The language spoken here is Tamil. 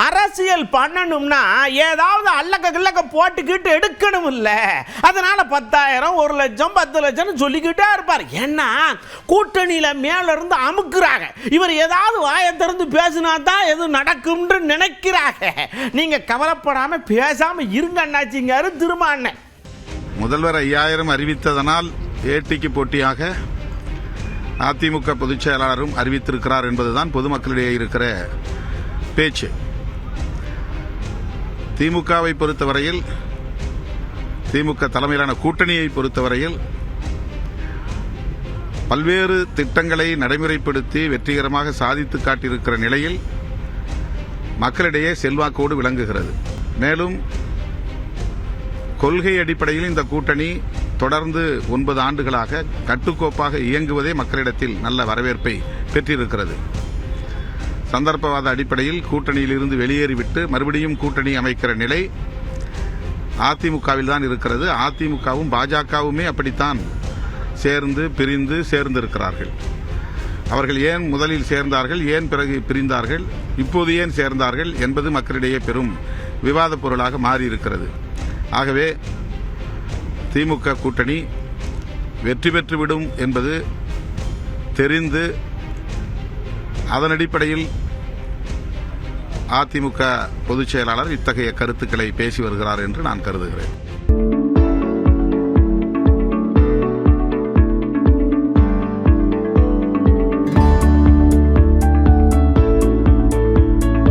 அரசியல் பண்ணணும்னா ஏதாவது அல்லக்க கில்லக்க போட்டுக்கிட்டு எடுக்கணும் இல்ல. அதனால 10,000 1 லட்சம் 10 லட்சம் சொல்லிக்கிட்டே இருப்பார். ஏன்னா கூட்டணியில மேல இருந்து அமுக்குறாங்க. இவர் ஏதாவது வாயை திறந்து பேசினா தான் எது நடக்கும்னு நினைக்கிறாங்க. நீங்க கவலைப்படாம பேசாம இருங்க அண்ணாச்சிங்காரு திருமாண்ணன். முதல்வர் 5000 அறிவித்ததனால் ஏடிக்கு போட்டியாக அதிமுக பொதுச் செயலாளரும் அறிவித்திருக்கிறார் என்பதுதான் பொதுமக்களிடையே இருக்கிற பேச்சு. திமுகவை பொறுத்தவரையில், திமுக தலைமையிலான கூட்டணியை பொறுத்தவரையில் பல்வேறு திட்டங்களை நடைமுறைப்படுத்தி வெற்றிகரமாக சாதித்து காட்டியிருக்கிற நிலையில் மக்களிடையே செல்வாக்கோடு விளங்குகிறது. மேலும் கொள்கை அடிப்படையில் இந்த கூட்டணி தொடர்ந்து 9 ஆண்டுகளாக கட்டுக்கோப்பாக இயங்குவதே மக்களிடத்தில் நல்ல வரவேற்பை பெற்றிருக்கிறது. சந்தர்ப்பவாத அடிப்படையில் கூட்டணியில் இருந்து வெளியேறிவிட்டு மறுபடியும் கூட்டணி அமைக்கிற நிலை அதிமுகவில் தான் இருக்கிறது. அதிமுகவும் பாஜகவுமே அப்படித்தான் சேர்ந்து பிரிந்து சேர்ந்திருக்கிறார்கள். அவர்கள் ஏன் முதலில் சேர்ந்தார்கள், ஏன் பிறகு பிரிந்தார்கள், இப்போது ஏன் சேர்ந்தார்கள் என்பது மக்களிடையே பெரும் விவாத பொருளாக மாறியிருக்கிறது. ஆகவே திமுக கூட்டணி வெற்றி பெற்றுவிடும் என்பது தெரிந்து அதன் அடிப்படையில் அதிமுக பொதுச் செயலாளர் இத்தகைய கருத்துக்களை பேசி வருகிறார் என்று நான் கருதுகிறேன்.